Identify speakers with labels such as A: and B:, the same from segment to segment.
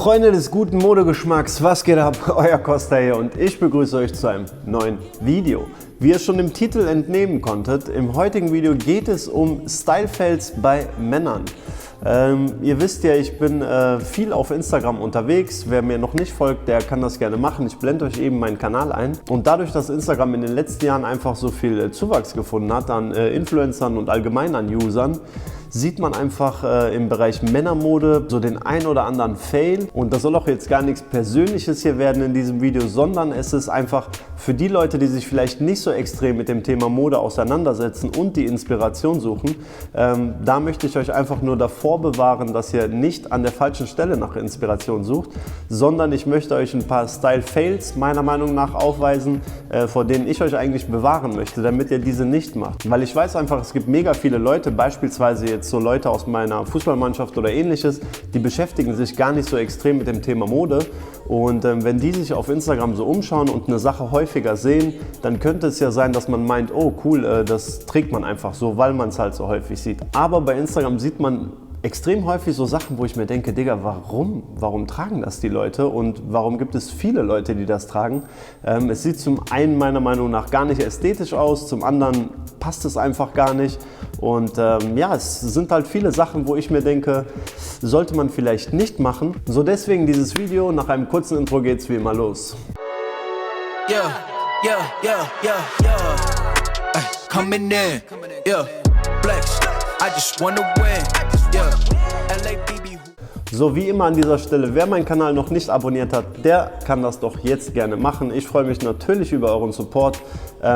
A: Freunde des guten Modegeschmacks, was geht ab? Euer Costa hier und ich begrüße euch zu einem neuen Video. Wie ihr schon im Titel entnehmen konntet, im heutigen Video geht es um Style-Fails bei Männern. Ihr wisst ja, ich bin viel auf Instagram unterwegs. Wer mir noch nicht folgt, der kann das gerne machen. Ich blende euch eben meinen Kanal ein. Und dadurch, dass Instagram in den letzten Jahren einfach so viel Zuwachs gefunden hat an Influencern und allgemein an Usern, sieht man einfach im Bereich Männermode so den ein oder anderen Fail. Und das soll auch jetzt gar nichts Persönliches hier werden in diesem Video, sondern es ist einfach für die Leute, die sich vielleicht nicht so extrem mit dem Thema Mode auseinandersetzen und die Inspiration suchen. Da möchte ich euch einfach nur davor bewahren, dass ihr nicht an der falschen Stelle nach Inspiration sucht, sondern ich möchte euch ein paar Style-Fails meiner Meinung nach aufweisen, vor denen ich euch eigentlich bewahren möchte, damit ihr diese nicht macht. Weil ich weiß einfach, es gibt mega viele Leute, beispielsweise jetzt so Leute aus meiner Fußballmannschaft oder ähnliches, die beschäftigen sich gar nicht so extrem mit dem Thema Mode. Und wenn die sich auf Instagram so umschauen und eine Sache häufiger sehen, dann könnte es ja sein, dass man meint, oh cool, das trägt man einfach so, weil man es halt so häufig sieht. Aber bei Instagram sieht man extrem häufig so Sachen, wo ich mir denke, Digga, warum tragen das die Leute und warum gibt es viele Leute, die das tragen? Es sieht zum einen meiner Meinung nach gar nicht ästhetisch aus, zum anderen passt es einfach gar nicht. Und ja, es sind halt viele Sachen, wo ich mir denke, sollte man vielleicht nicht machen. So deswegen dieses Video, nach einem kurzen Intro geht's wie immer los.
B: Coming in, yeah, flex, I just wanna win, yeah, LA BB.
A: So, wie immer an dieser Stelle, wer meinen Kanal noch nicht abonniert hat, der kann das doch jetzt gerne machen. Ich freue mich natürlich über euren Support,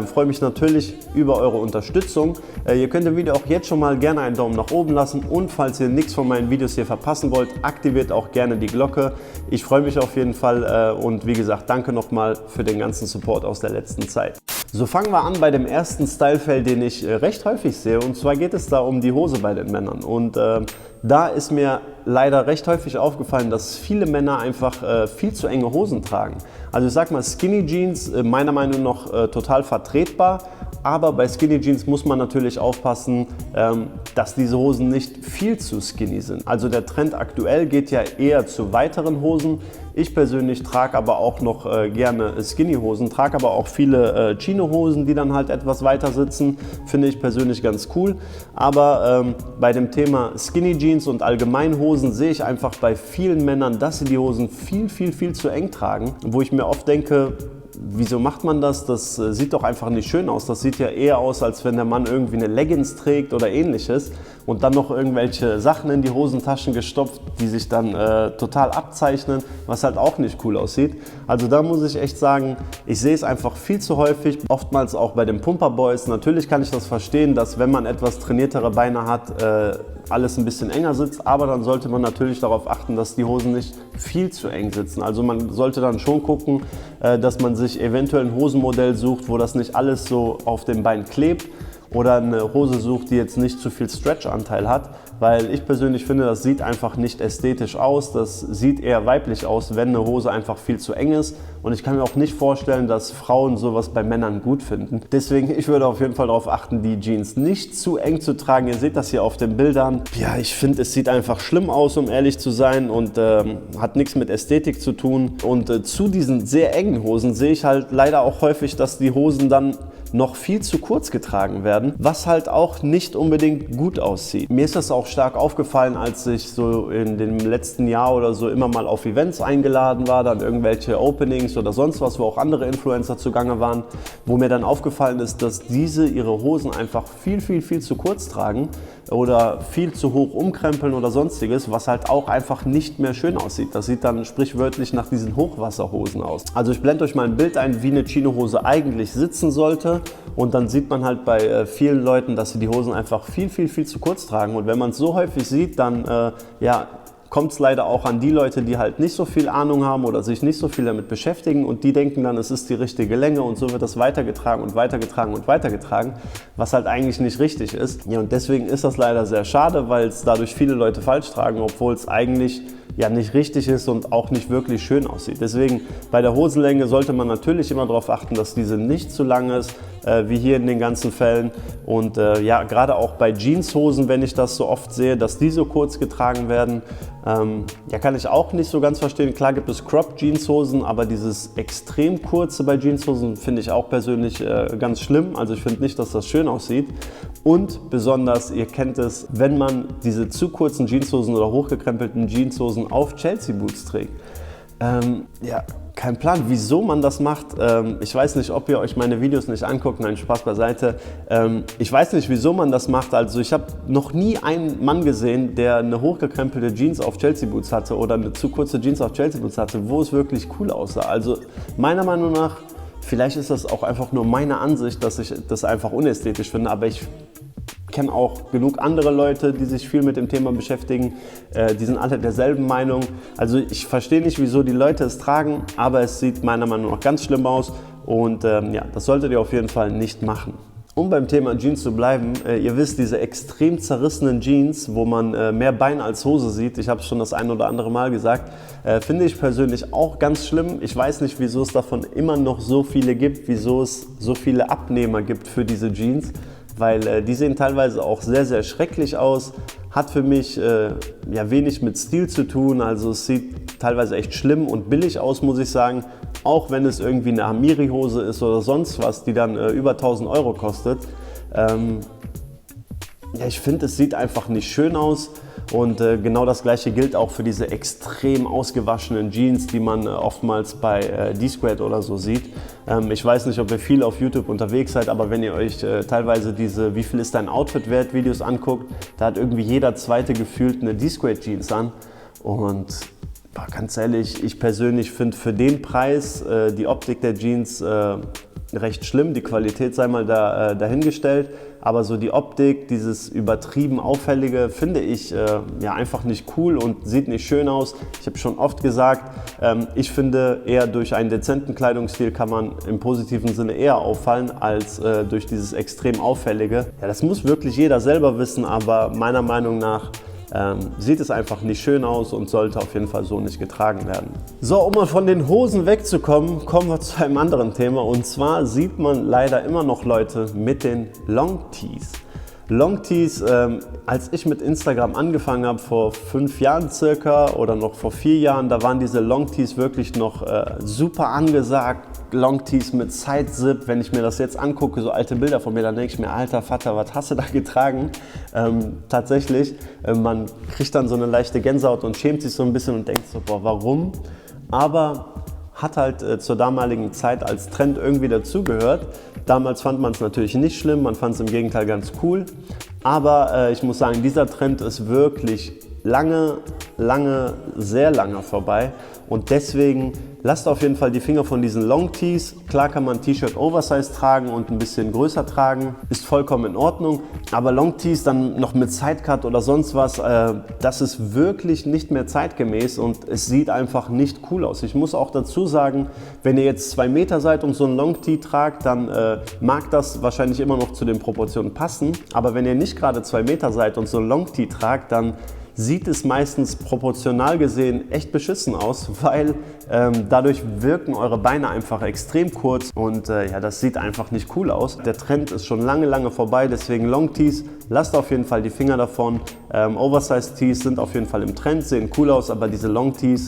A: freue mich natürlich über eure Unterstützung. Ihr könnt dem Video auch jetzt schon mal gerne einen Daumen nach oben lassen und falls ihr nichts von meinen Videos hier verpassen wollt, aktiviert auch gerne die Glocke. Ich freue mich auf jeden Fall und wie gesagt, danke nochmal für den ganzen Support aus der letzten Zeit. So, fangen wir an bei dem ersten Style-Fail, den ich recht häufig sehe, und zwar geht es da um die Hose bei den Männern. Und da ist mir leider recht häufig aufgefallen, dass viele Männer einfach viel zu enge Hosen tragen. Also ich sag mal, Skinny Jeans meiner Meinung nach total vertretbar, aber bei Skinny Jeans muss man natürlich aufpassen, dass diese Hosen nicht viel zu skinny sind. Also der Trend aktuell geht ja eher zu weiteren Hosen. Ich persönlich trage aber auch noch gerne Skinny-Hosen, trage aber auch viele Chino-Hosen, die dann halt etwas weiter sitzen. Finde ich persönlich ganz cool. Aber bei dem Thema Skinny Jeans und allgemein Hosen sehe ich einfach bei vielen Männern, dass sie die Hosen viel zu eng tragen. Wo ich mir oft denke, wieso macht man das? Das sieht doch einfach nicht schön aus. Das sieht ja eher aus, als wenn der Mann irgendwie eine Leggings trägt oder ähnliches und dann noch irgendwelche Sachen in die Hosentaschen gestopft, die sich dann total abzeichnen, was halt auch nicht cool aussieht. Also da muss ich echt sagen, ich sehe es einfach viel zu häufig, oftmals auch bei den Pumperboys. Natürlich kann ich das verstehen, dass wenn man etwas trainiertere Beine hat, alles ein bisschen enger sitzt, aber dann sollte man natürlich darauf achten, dass die Hosen nicht viel zu eng sitzen. Also man sollte dann schon gucken, dass man sich eventuell ein Hosenmodell sucht, wo das nicht alles so auf dem Bein klebt, oder eine Hose sucht, die jetzt nicht zu viel Stretch-Anteil hat, weil ich persönlich finde, das sieht einfach nicht ästhetisch aus, das sieht eher weiblich aus, wenn eine Hose einfach viel zu eng ist, und ich kann mir auch nicht vorstellen, dass Frauen sowas bei Männern gut finden. Deswegen, ich würde auf jeden Fall darauf achten, die Jeans nicht zu eng zu tragen. Ihr seht das hier auf den Bildern. Ja, ich finde, es sieht einfach schlimm aus, um ehrlich zu sein, und hat nichts mit Ästhetik zu tun. Und zu diesen sehr engen Hosen sehe ich halt leider auch häufig, dass die Hosen dann noch viel zu kurz getragen werden, was halt auch nicht unbedingt gut aussieht. Mir ist das auch stark aufgefallen, als ich so in dem letzten Jahr oder so immer mal auf Events eingeladen war, dann irgendwelche Openings oder sonst was, wo auch andere Influencer zugange waren, wo mir dann aufgefallen ist, dass diese ihre Hosen einfach viel zu kurz tragen oder viel zu hoch umkrempeln oder sonstiges, was halt auch einfach nicht mehr schön aussieht. Das sieht dann sprichwörtlich nach diesen Hochwasserhosen aus. Also ich blende euch mal ein Bild ein, wie eine Chinohose eigentlich sitzen sollte, und dann sieht man halt bei vielen Leuten, dass sie die Hosen einfach viel zu kurz tragen, und wenn man es so häufig sieht, dann ja, kommt es leider auch an die Leute, die halt nicht so viel Ahnung haben oder sich nicht so viel damit beschäftigen, und die denken dann, es ist die richtige Länge, und so wird das weitergetragen, was halt eigentlich nicht richtig ist. Ja, und deswegen ist das leider sehr schade, weil es dadurch viele Leute falsch tragen, obwohl es eigentlich ja nicht richtig ist und auch nicht wirklich schön aussieht. Deswegen bei der Hosenlänge sollte man natürlich immer darauf achten, dass diese nicht zu lang ist, wie hier in den ganzen Fällen. Und ja, gerade auch bei Jeanshosen, wenn ich das so oft sehe, dass die so kurz getragen werden, ja, kann ich auch nicht so ganz verstehen. Klar gibt es Crop-Jeanshosen, aber dieses extrem kurze bei Jeanshosen finde ich auch persönlich ganz schlimm. Also ich finde nicht, dass das schön aussieht. Und besonders, ihr kennt es, wenn man diese zu kurzen Jeanshosen oder hochgekrempelten Jeanshosen auf Chelsea-Boots trägt. Ja, kein Plan, wieso man das macht. Ich weiß nicht, ob ihr euch meine Videos nicht anguckt. Nein, Spaß beiseite. Ich weiß nicht, wieso man das macht. Also ich habe noch nie einen Mann gesehen, der eine hochgekrempelte Jeans auf Chelsea Boots hatte oder eine zu kurze Jeans auf Chelsea Boots hatte, wo es wirklich cool aussah. Also meiner Meinung nach, vielleicht ist das auch einfach nur meine Ansicht, dass ich das einfach unästhetisch finde, aber ich kenne auch genug andere Leute, die sich viel mit dem Thema beschäftigen. Die sind alle derselben Meinung. Also ich verstehe nicht, wieso die Leute es tragen, aber es sieht meiner Meinung nach ganz schlimm aus und ja, das solltet ihr auf jeden Fall nicht machen. Um beim Thema Jeans zu bleiben, ihr wisst, diese extrem zerrissenen Jeans, wo man mehr Bein als Hose sieht, ich habe es schon das ein oder andere Mal gesagt, finde ich persönlich auch ganz schlimm. Ich weiß nicht, wieso es davon immer noch so viele gibt, wieso es so viele Abnehmer gibt für diese Jeans. Weil die sehen teilweise auch sehr, sehr schrecklich aus, hat für mich ja, wenig mit Stil zu tun, also es sieht teilweise echt schlimm und billig aus, muss ich sagen, auch wenn es irgendwie eine Amiri-Hose ist oder sonst was, die dann über 1000 Euro kostet. Ja, ich finde, es sieht einfach nicht schön aus. Und genau das gleiche gilt auch für diese extrem ausgewaschenen Jeans, die man oftmals bei D-Squared oder so sieht. Ich weiß nicht, ob ihr viel auf YouTube unterwegs seid, aber wenn ihr euch teilweise diese "Wie viel ist dein Outfit wert" Videos anguckt, da hat irgendwie jeder Zweite gefühlt eine D-Squared Jeans an. Und ganz ehrlich, ich persönlich finde für den Preis die Optik der Jeans recht schlimm, die Qualität sei mal dahingestellt, aber so die Optik, dieses übertrieben Auffällige, finde ich ja einfach nicht cool und sieht nicht schön aus. Ich habe schon oft gesagt, ich finde, eher durch einen dezenten Kleidungsstil kann man im positiven Sinne eher auffallen, als durch dieses extrem Auffällige. Ja, das muss wirklich jeder selber wissen, aber meiner Meinung nach sieht es einfach nicht schön aus und sollte auf jeden Fall so nicht getragen werden. So, um mal von den Hosen wegzukommen, kommen wir zu einem anderen Thema. Und zwar sieht man leider immer noch Leute mit den Long Tees. Long Tees, als ich mit Instagram angefangen habe, vor 5 Jahren circa oder noch vor 4 Jahren, da waren diese Long Tees wirklich noch super angesagt. Long Tees mit Side-Zip, wenn ich mir das jetzt angucke, so alte Bilder von mir, dann denke ich mir, alter Vater, was hast du da getragen? Tatsächlich, man kriegt dann so eine leichte Gänsehaut und schämt sich so ein bisschen und denkt so, boah, warum? Aber hat halt zur damaligen Zeit als Trend irgendwie dazugehört. Damals fand man es natürlich nicht schlimm, man fand es im Gegenteil ganz cool. Aber ich muss sagen, dieser Trend ist wirklich sehr lange vorbei. Und deswegen lasst auf jeden Fall die Finger von diesen Long Tees. Klar kann man T-Shirt Oversize tragen und ein bisschen größer tragen, ist vollkommen in Ordnung. Aber Long Tees dann noch mit Sidecut oder sonst was, das ist wirklich nicht mehr zeitgemäß und es sieht einfach nicht cool aus. Ich muss auch dazu sagen, wenn ihr jetzt 2 Meter seid und so einen Long Tee tragt, dann mag das wahrscheinlich immer noch zu den Proportionen passen. Aber wenn ihr nicht gerade 2 Meter seid und so einen Long Tee tragt, dann sieht es meistens proportional gesehen echt beschissen aus, weil dadurch wirken eure Beine einfach extrem kurz und ja, das sieht einfach nicht cool aus. Der Trend ist schon lange vorbei, deswegen Long Tees, lasst auf jeden Fall die Finger davon. Oversize Tees sind auf jeden Fall im Trend, sehen cool aus, aber diese Long Tees,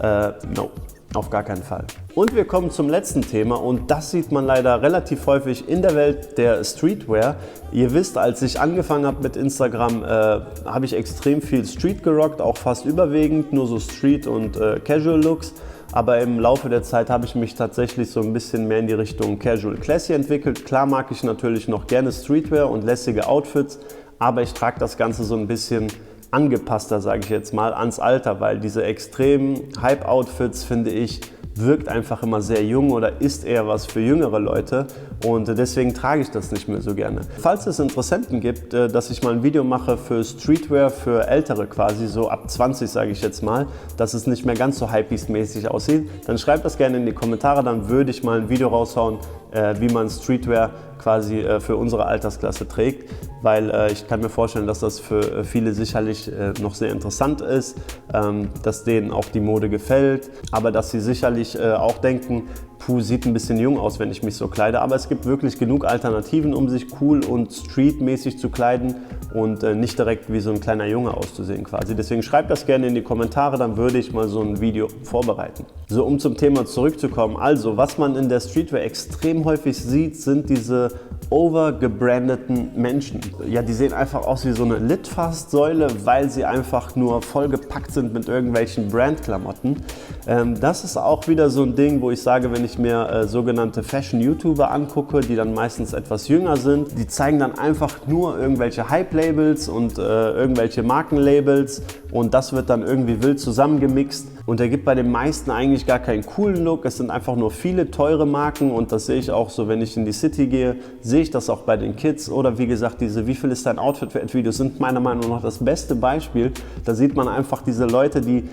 A: no. Auf gar keinen Fall. Und wir kommen zum letzten Thema und das sieht man leider relativ häufig in der Welt der Streetwear. Ihr wisst, als ich angefangen habe mit Instagram, habe ich extrem viel Street gerockt, auch fast überwiegend, nur so Street und Casual Looks. Aber im Laufe der Zeit habe ich mich tatsächlich so ein bisschen mehr in die Richtung Casual Classy entwickelt. Klar mag ich natürlich noch gerne Streetwear und lässige Outfits, aber ich trage das Ganze so ein bisschen angepasster, sage ich jetzt mal, ans Alter, weil diese extremen Hype-Outfits, finde ich, wirkt einfach immer sehr jung oder ist eher was für jüngere Leute und deswegen trage ich das nicht mehr so gerne. Falls es Interessenten gibt, dass ich mal ein Video mache für Streetwear für Ältere quasi, so ab 20 sage ich jetzt mal, dass es nicht mehr ganz so Hypebeast-mäßig aussieht, dann schreibt das gerne in die Kommentare, dann würde ich mal ein Video raushauen wie man Streetwear quasi für unsere Altersklasse trägt, weil ich kann mir vorstellen, dass das für viele sicherlich noch sehr interessant ist, dass denen auch die Mode gefällt, aber dass sie sicherlich auch denken, puh, sieht ein bisschen jung aus, wenn ich mich so kleide, aber es gibt wirklich genug Alternativen, um sich cool und streetmäßig zu kleiden und nicht direkt wie so ein kleiner Junge auszusehen quasi. Deswegen schreibt das gerne in die Kommentare, dann würde ich mal so ein Video vorbereiten. So, um zum Thema zurückzukommen, also was man in der Streetwear extrem häufig sieht, sind diese overgebrandeten Menschen. Ja, die sehen einfach aus wie so eine Litfaßsäule, weil sie einfach nur vollgepackt sind mit irgendwelchen Brandklamotten. Das ist auch wieder so ein Ding, wo ich sage, wenn ich mir sogenannte Fashion-YouTuber angucke, die dann meistens etwas jünger sind, die zeigen dann einfach nur irgendwelche Hype-Labels und irgendwelche Markenlabels und das wird dann irgendwie wild zusammengemixt und ergibt bei den meisten eigentlich gar keinen coolen Look. Es sind einfach nur viele teure Marken und das sehe ich auch so, wenn ich in die City gehe, sehe ich das auch bei den Kids oder wie gesagt, diese "Wie viel ist dein Outfit wert" Videos sind meiner Meinung nach das beste Beispiel. Da sieht man einfach diese Leute, die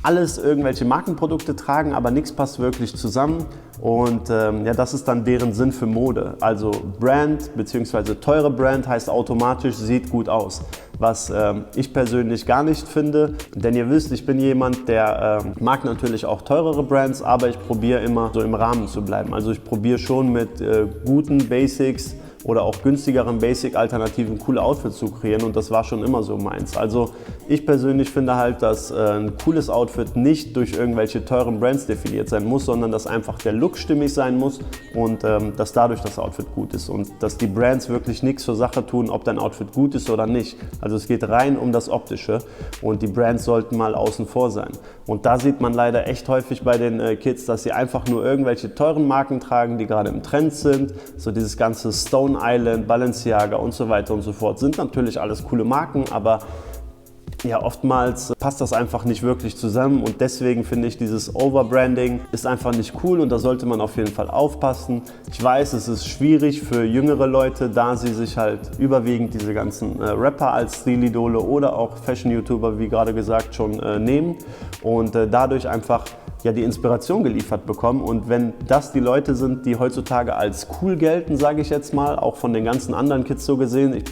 A: alles irgendwelche Markenprodukte tragen, aber nichts passt wirklich zusammen und ja, das ist dann deren Sinn für Mode. Also Brand bzw. teure Brand heißt automatisch, sieht gut aus. Was ich persönlich gar nicht finde, denn ihr wisst, ich bin jemand, der mag natürlich auch teurere Brands, aber ich probiere immer so im Rahmen zu bleiben. Also ich probiere schon mit guten Basics oder auch günstigeren Basic-Alternativen coole Outfits zu kreieren und das war schon immer so meins. Also ich persönlich finde halt, dass ein cooles Outfit nicht durch irgendwelche teuren Brands definiert sein muss, sondern dass einfach der Look stimmig sein muss und dass dadurch das Outfit gut ist und dass die Brands wirklich nichts zur Sache tun, ob dein Outfit gut ist oder nicht. Also es geht rein um das Optische und die Brands sollten mal außen vor sein. Und da sieht man leider echt häufig bei den Kids, dass sie einfach nur irgendwelche teuren Marken tragen, die gerade im Trend sind. So dieses ganze Stone Island, Balenciaga und so weiter und so fort sind natürlich alles coole Marken, aber ja, oftmals passt das einfach nicht wirklich zusammen und deswegen finde ich, dieses Overbranding ist einfach nicht cool und da sollte man auf jeden Fall aufpassen. Ich weiß, es ist schwierig für jüngere Leute, da sie sich halt überwiegend diese ganzen Rapper als Stilidole oder auch Fashion-YouTuber, wie gerade gesagt, schon nehmen und dadurch einfach ja, die Inspiration geliefert bekommen und wenn das die Leute sind, die heutzutage als cool gelten, sage ich jetzt mal, auch von den ganzen anderen Kids so gesehen,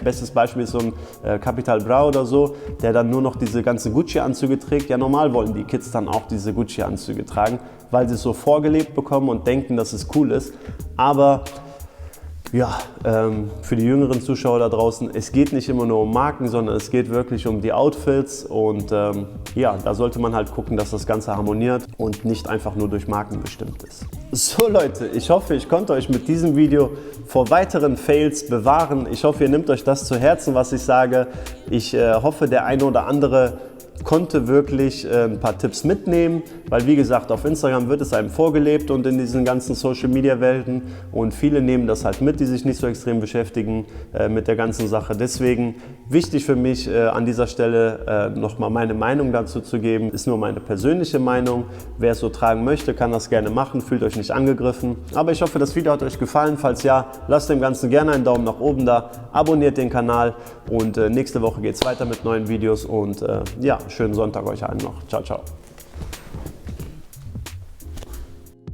A: bestes Beispiel ist so ein Capital Bra oder so, der dann nur noch diese ganzen Gucci-Anzüge trägt, ja normal wollen die Kids dann auch diese Gucci-Anzüge tragen, weil sie es so vorgelebt bekommen und denken, dass es cool ist, aber ja, für die jüngeren Zuschauer da draußen, es geht nicht immer nur um Marken, sondern es geht wirklich um die Outfits und ja, da sollte man halt gucken, dass das Ganze harmoniert und nicht einfach nur durch Marken bestimmt ist. So Leute, ich hoffe, ich konnte euch mit diesem Video vor weiteren Fails bewahren. Ich hoffe, ihr nehmt euch das zu Herzen, was ich sage. Ich hoffe, der eine oder andere konnte wirklich ein paar Tipps mitnehmen, weil wie gesagt, auf Instagram wird es einem vorgelebt und in diesen ganzen Social-Media-Welten und viele nehmen das halt mit, die sich nicht so extrem beschäftigen mit der ganzen Sache. Deswegen wichtig für mich an dieser Stelle nochmal meine Meinung dazu zu geben, ist nur meine persönliche Meinung. Wer es so tragen möchte, kann das gerne machen, fühlt euch nicht angegriffen. Aber ich hoffe, das Video hat euch gefallen. Falls ja, lasst dem Ganzen gerne einen Daumen nach oben da, abonniert den Kanal und nächste Woche geht es weiter mit neuen Videos und ja, schönen Sonntag euch allen noch. Ciao, ciao.